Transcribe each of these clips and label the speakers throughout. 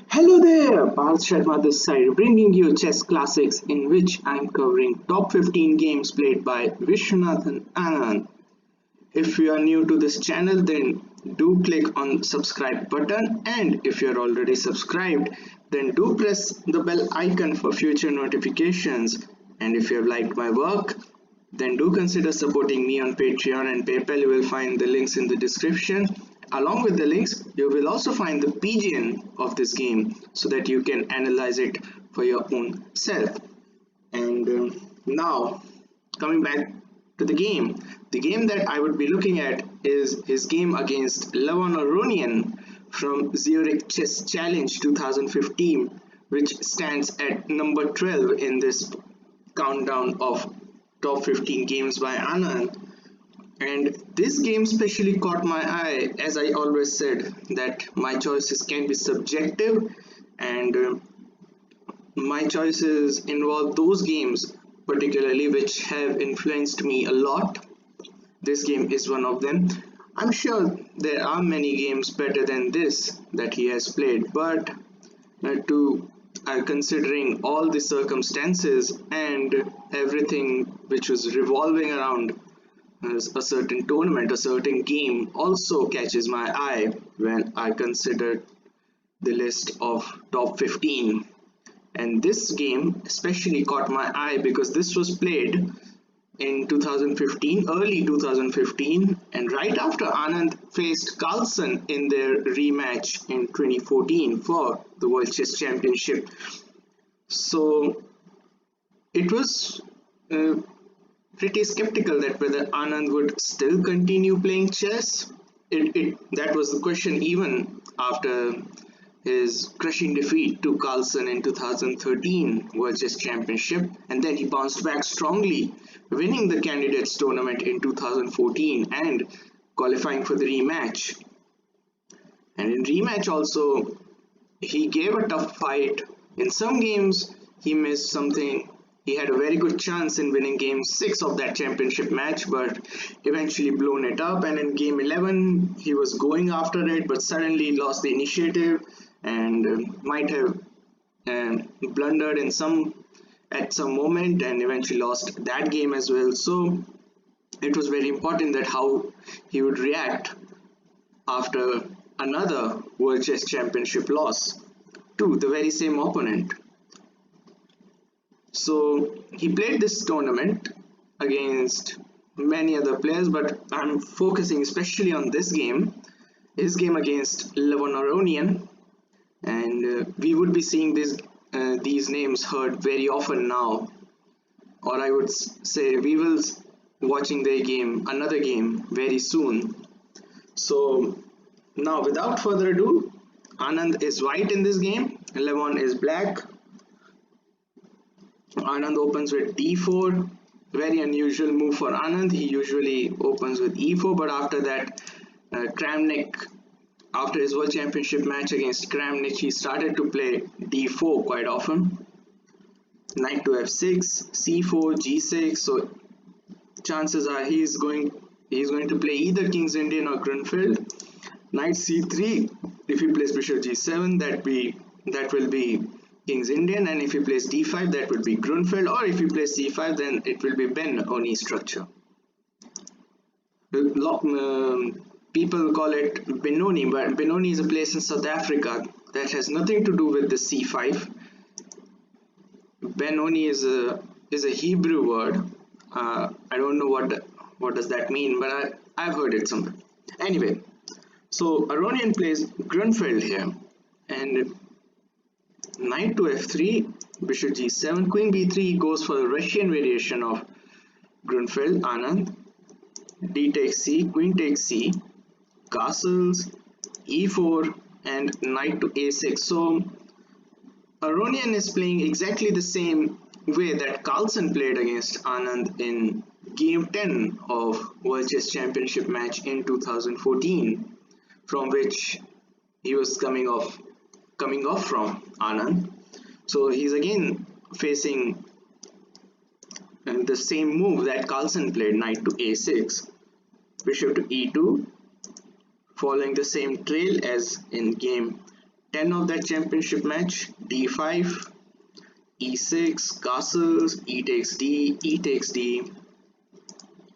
Speaker 1: Hello there, Parth Sharma this side, bringing you chess classics in which I'm covering top 15 games played by Vishwanathan Anand. If you are new to this channel, then do click on subscribe button, and if you're already subscribed, then do press the bell icon for future notifications. And if you have liked my work, then do consider supporting me on Patreon and PayPal. You will find the links in the description. Along with the links, you will also find the PGN of this game so that you can analyze it for your own self. And now, coming back to the game that I would be looking at is his game against Levon Aronian from Zurich Chess Challenge 2015, which stands at number 12 in this countdown of top 15 games by Anand. And this game specially caught my eye, as I always said that my choices can be subjective, and my choices involve those games particularly which have influenced me a lot. This game is one of them. I'm sure there are many games better than this that he has played, but considering all the circumstances and everything which was revolving around a certain tournament, a certain game also catches my eye when I consider the list of top 15. And this game especially caught my eye because this was played in 2015, early 2015, and right after Anand faced Carlsen in their rematch in 2014 for the World Chess Championship. So it was pretty skeptical that whether Anand would still continue playing chess. That was the question even after his crushing defeat to Carlsen in 2013 World Chess Championship, and then he bounced back strongly, winning the candidates tournament in 2014 and qualifying for the rematch. And in rematch also, he gave a tough fight. In some games, he missed something. He had a very good chance in winning game 6 of that championship match, but eventually blown it up. And in game 11, he was going after it, but suddenly lost the initiative and might have blundered at some moment and eventually lost that game as well. So it was very important that how he would react after another World Chess Championship loss to the very same opponent. So he played this tournament against many other players, but I'm focusing especially on this game, his game against Levon Aronian, and we would be seeing these names heard very often now, or I would say we will watching another game very soon. So now, without further ado, Anand is white in this game, Levon is black. Anand opens with d4, very unusual move for Anand. He usually opens with e4, but after that, Kramnik, after his World Championship match against Kramnik, he started to play d4 quite often. Knight to f6, c4, g6. So chances are he's going to play either King's Indian or Grunfeld. Knight c3. If he plays bishop g7, that will be King's Indian, and if he plays d5, that would be Grunfeld, or if he plays c5, then it will be Benoni structure. People call it Benoni, but Benoni is a place in South Africa that has nothing to do with the c5. Benoni is a Hebrew word. I don't know what does that mean, but I've heard it somewhere. Anyway, so Aronian plays Grunfeld here, and Knight to f3, bishop g7, queen b3 goes for the Russian variation of Grunfeld, Anand. D takes c, queen takes c, castles, e4, and knight to a6. So Aronian is playing exactly the same way that Carlsen played against Anand in game 10 of World Chess Championship match in 2014, from which he was coming off from Anand. So he's again facing the same move that Carlsen played, knight to a6, bishop to e2, following the same trail as in game 10 of that championship match. d5, e6, castles, e takes d,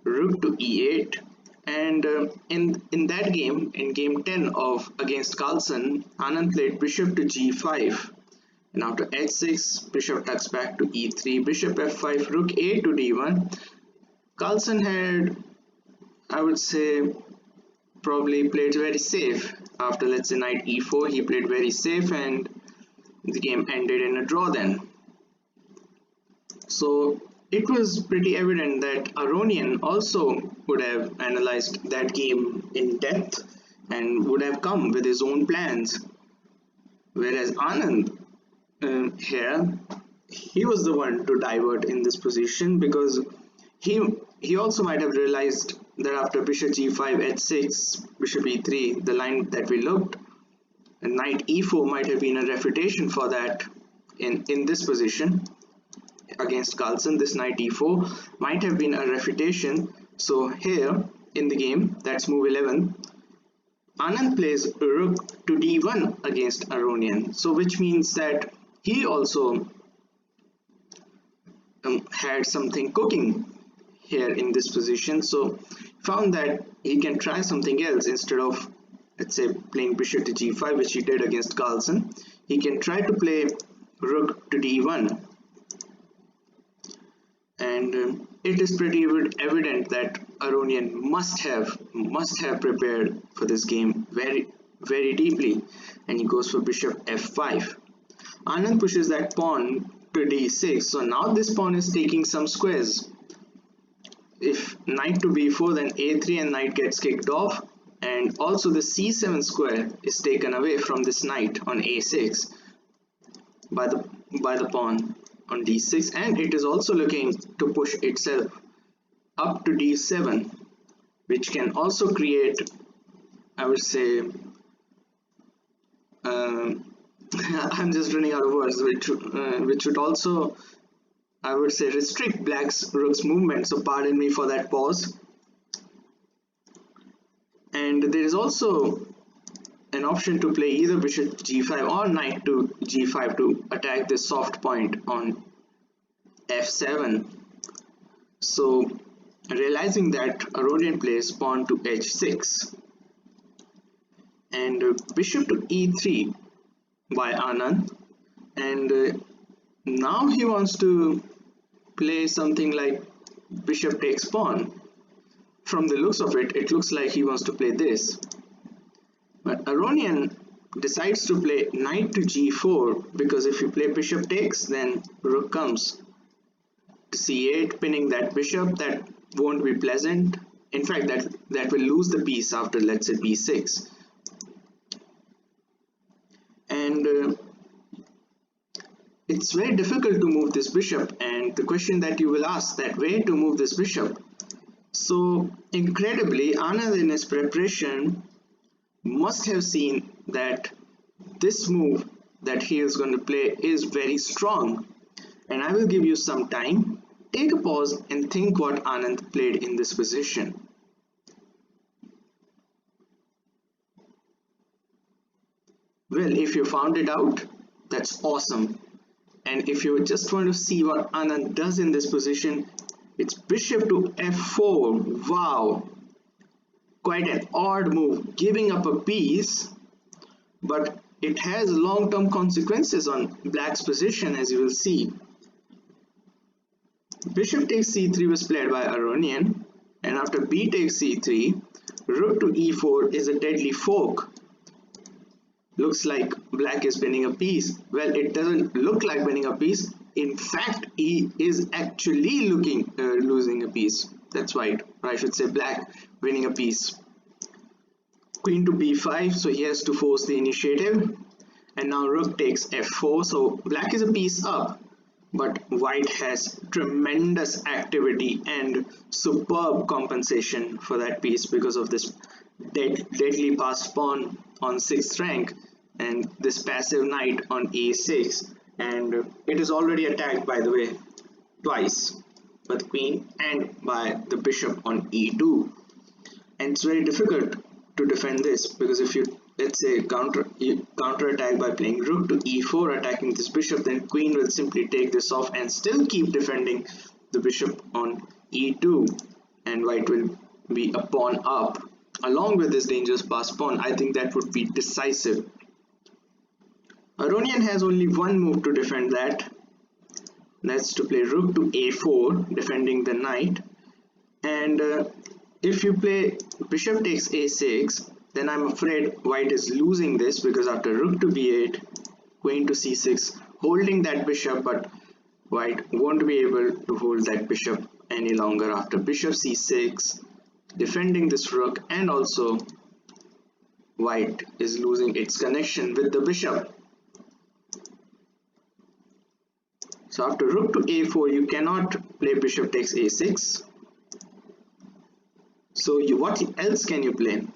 Speaker 1: rook to e8, and in that game, in game 10 of against Carlsen, Anand played bishop to g5. And after h6, bishop tucks back to e3, bishop f5, rook a to d1. Carlsen had, I would say, probably played very safe. After, let's say, knight e4, he played very safe, and the game ended in a draw then. So it was pretty evident that Aronian also would have analyzed that game in depth and would have come with his own plans. Whereas Anand here, he was the one to divert in this position, because he also might have realized that after bishop g5, h6, bishop e3, the line that we looked, and knight e4 might have been a refutation for that in this position. Against Carlsen, this knight e4 might have been a refutation. So here in the game, that's move 11, Anand plays rook to d1 against Aronian, so which means that he also had something cooking here in this position. So found that he can try something else instead of, let's say, playing bishop to g5, which he did against Carlsen. He can try to play rook to d1. And it is pretty evident that Aronian must have prepared for this game very deeply, and he goes for bishop f5. Anand pushes that pawn to d6, so now this pawn is taking some squares. If knight to b4, then a3 and knight gets kicked off, and also the c7 square is taken away from this knight on a6 by the pawn on d6, and it is also looking to push itself up to d7, which can also create, I would say, I'm just running out of words, which would also, I would say, restrict black's rook's movement, so pardon me for that pause. And there is also an option to play either bishop g5 or knight to g5 to attack this soft point on f7. So realizing that, Aronian plays pawn to h6 and bishop to e3 by Anand, and now he wants to play something like bishop takes pawn. From the looks of it, it looks like he wants to play this. But Aronian decides to play knight to g4, because if you play bishop takes, then rook comes to c8, pinning that bishop. That won't be pleasant. In fact, that will lose the piece after, let's say, b6. And it's very difficult to move this bishop, and the question that you will ask, that where to move this bishop. So incredibly, Anand in his preparation must have seen that this move that he is going to play is very strong, and I will give you some time. Take a pause and think what Anand played in this position. Well, if you found it out, that's awesome. And if you just want to see what Anand does in this position, it's bishop to f4. Wow, quite an odd move, giving up a piece, but it has long-term consequences on black's position, as you will see. Bishop takes c3 was played by Aronian, and after b takes c3, rook to e4 is a deadly fork. Looks like black is winning a piece. Well, it doesn't look like winning a piece. In fact, he is actually losing a piece. That's right, or I should say black winning a piece. Queen to b5, so he has to force the initiative. And now rook takes f4, so black is a piece up, but white has tremendous activity and superb compensation for that piece because of this deadly passed pawn on 6th rank and this passive knight on a6, and it is already attacked, by the way, twice by the queen and by the bishop on e2, and it's very difficult to defend this, because if you let's say counter attack by playing rook to e4, attacking this bishop, then queen will simply take this off and still keep defending the bishop on e2, and white will be a pawn up along with this dangerous passed pawn. I think that would be decisive. Aronian has only one move to defend that. That's to play rook to a4, defending the knight. And if you play bishop takes a6, then I'm afraid white is losing this, because after rook to b8, queen to c6, holding that bishop, but white won't be able to hold that bishop any longer after bishop c6, defending this rook, and also white is losing its connection with the bishop. So after rook to a4, you cannot play bishop takes a6. So what else can you play?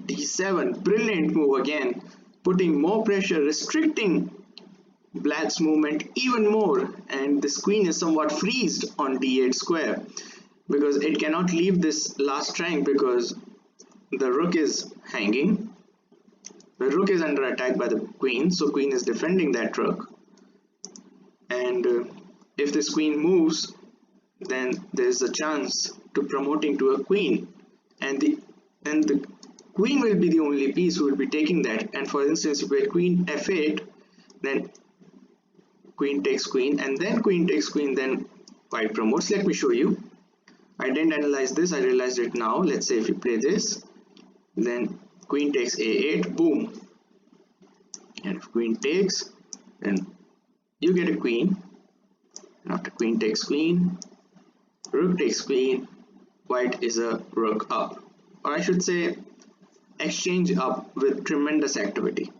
Speaker 1: d7, brilliant move again, putting more pressure, restricting black's movement even more, and this queen is somewhat freezed on d8 square because it cannot leave this last rank because the rook is hanging. The rook is under attack by the queen, so queen is defending that rook, and if this queen moves, then there's a chance to promoting to a queen, and the queen will be the only piece who will be taking that. And for instance, if we play queen f8, then queen takes queen, and then queen takes queen, then white promotes. Let me show you. I didn't analyze this, I realized it now. Let's say if you play this, then queen takes a8, boom, and if queen takes, then you get a queen, and after queen takes queen, rook takes queen, white is a rook up, or I should say exchange up with tremendous activity.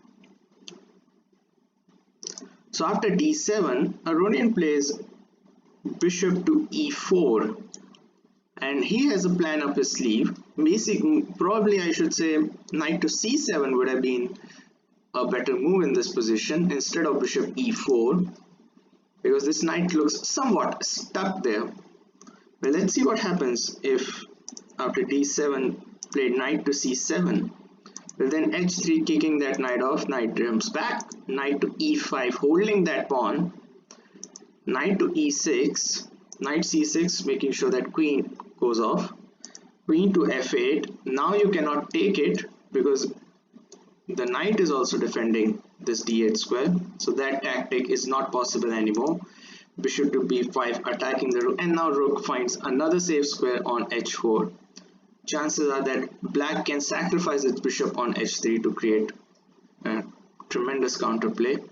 Speaker 1: So after d7, Aronian plays bishop to e4, and he has a plan up his sleeve. Probably I should say knight to c7 would have been a better move in this position instead of bishop e4, because this knight looks somewhat stuck there. Well, let's see what happens if after d7 played knight to c7. Well, then h3, kicking that knight off, knight jumps back, knight to e5, holding that pawn, knight to e6, knight c6, making sure that queen goes off, queen to f8. Now you cannot take it because the knight is also defending this d8 square, so that tactic is not possible anymore. Bishop to b5, attacking the rook, and now rook finds another safe square on h4. Chances are that black can sacrifice its bishop on h3 to create a tremendous counterplay,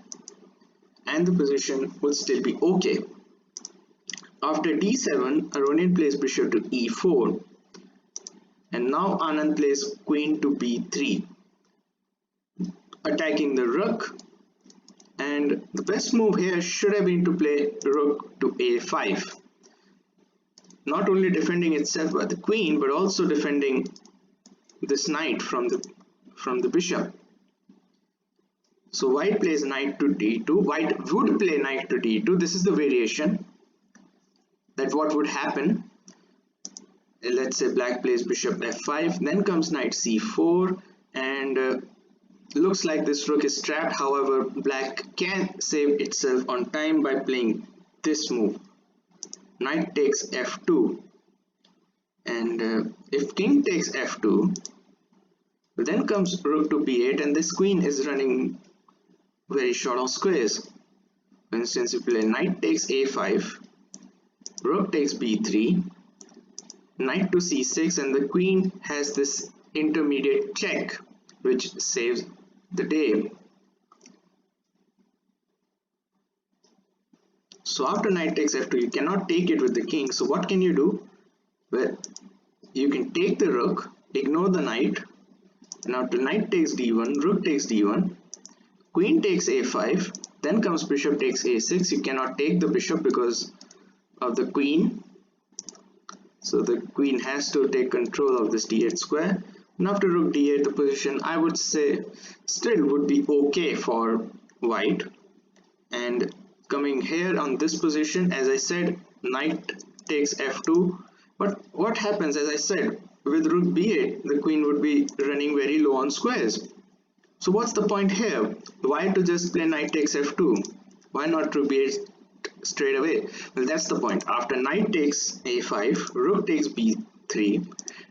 Speaker 1: and the position would still be okay. After d7, Aronian plays bishop to e4, and now Anand plays queen to b3, attacking the rook, and the best move here should have been to play rook to a5, not only defending itself by the queen but also defending this knight from the bishop. So white plays knight to d2, white would play knight to d2. This is the variation that what would happen. Let's say black plays bishop f5, then comes knight c4, and looks like this rook is trapped. However, black can save itself on time by playing this move, knight takes f2, and if king takes f2, then comes rook to b8, and this queen is running very short on squares. For instance, if you play knight takes a5, rook takes b3, knight to c6, and the queen has this intermediate check which saves the day. So after knight takes f2, you cannot take it with the king. So what can you do? Well, you can take the rook, ignore the knight, and after knight takes d1, rook takes d1, queen takes a5, then comes bishop takes a6. You cannot take the bishop because of the queen, so the queen has to take control of this d8 square. And after rook d8, the position I would say still would be okay for white. And coming here on this position, as I said, knight takes f2, but what happens, as I said, with rook b8, the queen would be running very low on squares. So what's the point here? Why to just play knight takes f2? Why not rook b8 straight away? Well, that's the point. After knight takes a5, rook takes b3,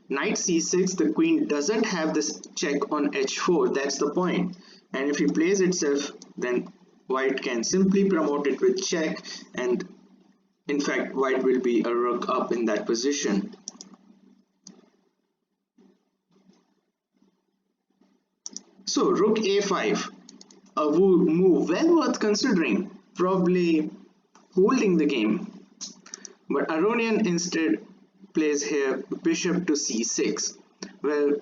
Speaker 1: knight c6, the queen doesn't have this check on h4. That's the point. And if he plays itself, then white can simply promote it with check, and in fact white will be a rook up in that position. So rook a5, a move well worth considering, probably holding the game. But Aronian instead plays here bishop to c6. Well,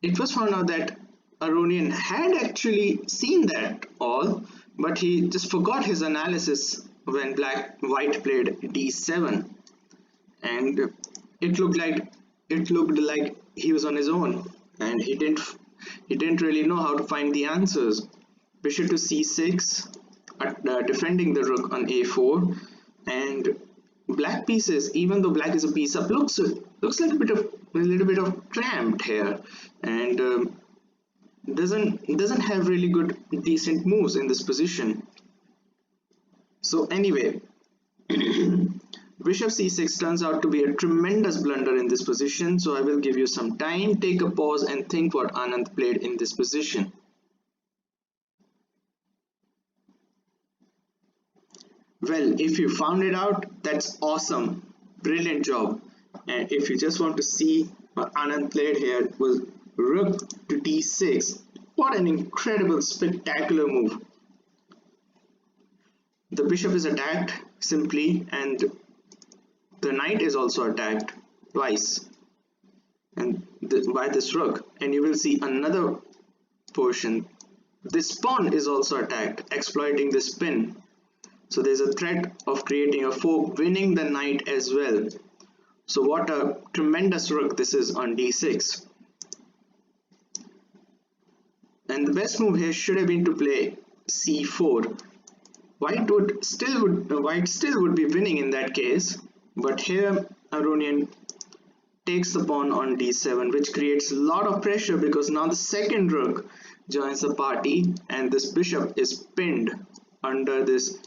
Speaker 1: it was found out that Aronian had actually seen that all, but he just forgot his analysis when white played d7, and it looked like he was on his own, and he didn't really know how to find the answers. Bishop to c6, defending the rook on a4, and black pieces, even though black is a piece up, looks like a little bit of cramped here, and doesn't have really good decent moves in this position. So anyway, bishop c6 turns out to be a tremendous blunder in this position, so I will give you some time, take a pause and think what Anand played in this position. Well, if you found it out, that's awesome, brilliant job. And if you just want to see what Anand played here, it was rook to d6. What an incredible, spectacular move. The bishop is attacked simply, and the knight is also attacked twice, and by this rook. And you will see another portion. This pawn is also attacked, exploiting this pin. So there's a threat of creating a fork, winning the knight as well. So what a tremendous rook this is on d6. And the best move here should have been to play c4. White still would be winning in that case, but here Aronian takes the pawn on d7, which creates a lot of pressure because now the second rook joins the party, and this bishop is pinned under this,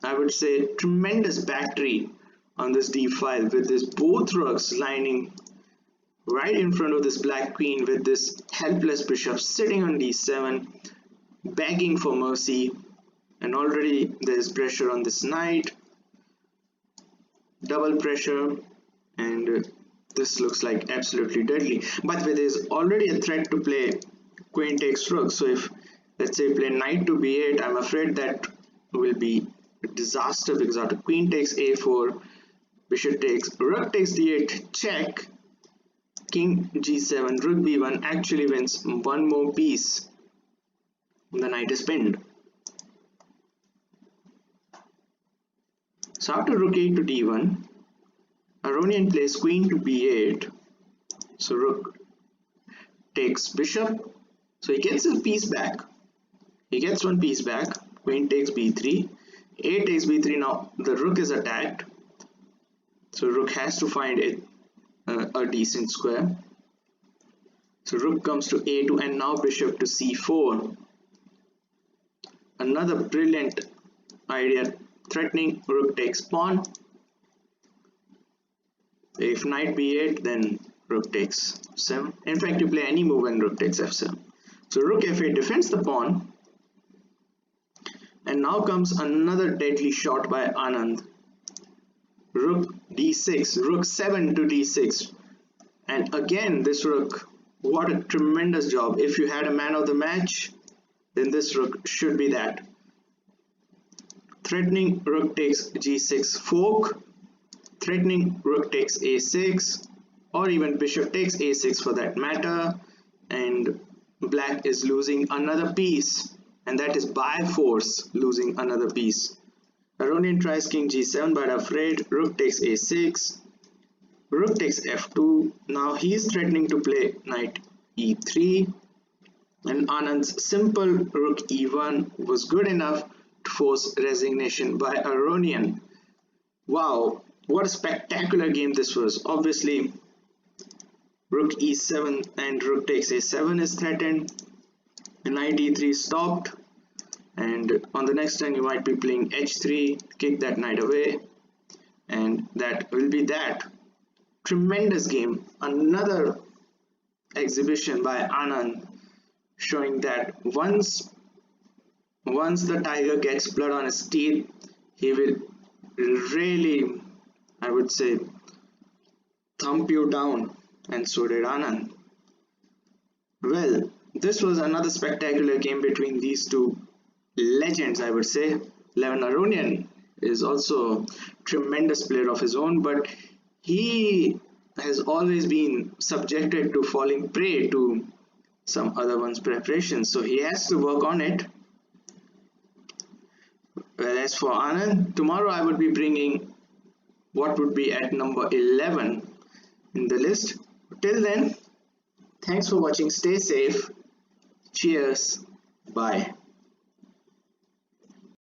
Speaker 1: I would say, tremendous battery on this d5, with this both rooks lining right in front of this black queen, with this helpless bishop sitting on d7 begging for mercy. And already there's pressure on this knight, double pressure, and this looks like absolutely deadly. But there's already a threat to play queen takes rook. So if, let's say, play knight to b8, I'm afraid that will be a disaster, because after queen takes a4, bishop takes, rook takes d8, check, king g7, rook b1 actually wins one more piece. The knight is pinned. So after rook a to d1, Aronian plays queen to b8. So rook takes bishop. So he gets his piece back. He gets one piece back. Queen takes b3. A takes b3. Now the rook is attacked. So rook has to find a decent square. So rook comes to a2, and now bishop to c4. Another brilliant idea. Threatening rook takes pawn. If knight b8, then rook takes 7. In fact, you play any move when rook takes f7. So rook f8 defends the pawn. And now comes another deadly shot by Anand. Rook d6, rook 7 to d6. And again, this rook, what a tremendous job. If you had a man of the match, then this rook should be that. Threatening rook takes g6 fork, threatening rook takes a6, or even bishop takes a6 for that matter, and black is losing another piece, and that is by force losing another piece. Aronian tries king g7, but afraid. Rook takes a6, rook takes f2. Now he is threatening to play knight e3, and Anand's simple rook e1 was good enough to force resignation by Aronian. Wow, what a spectacular game this was. Obviously, rook e7 and rook takes a7 is threatened. Knight e3 stopped, and on the next turn you might be playing h3, kick that knight away, and that will be that. Tremendous game, another exhibition by Anand, showing that once the tiger gets blood on his teeth, he will really, I would say, thump you down, and so did Anand. Well, this was another spectacular game between these two legends, I would say. Levin Aronian is also a tremendous player of his own, but he has always been subjected to falling prey to some other one's preparations, so he has to work on it. Well, as for Anand, tomorrow I would be bringing what would be at number 11 in the list. Till then, thanks for watching. Stay safe. Cheers. Bye.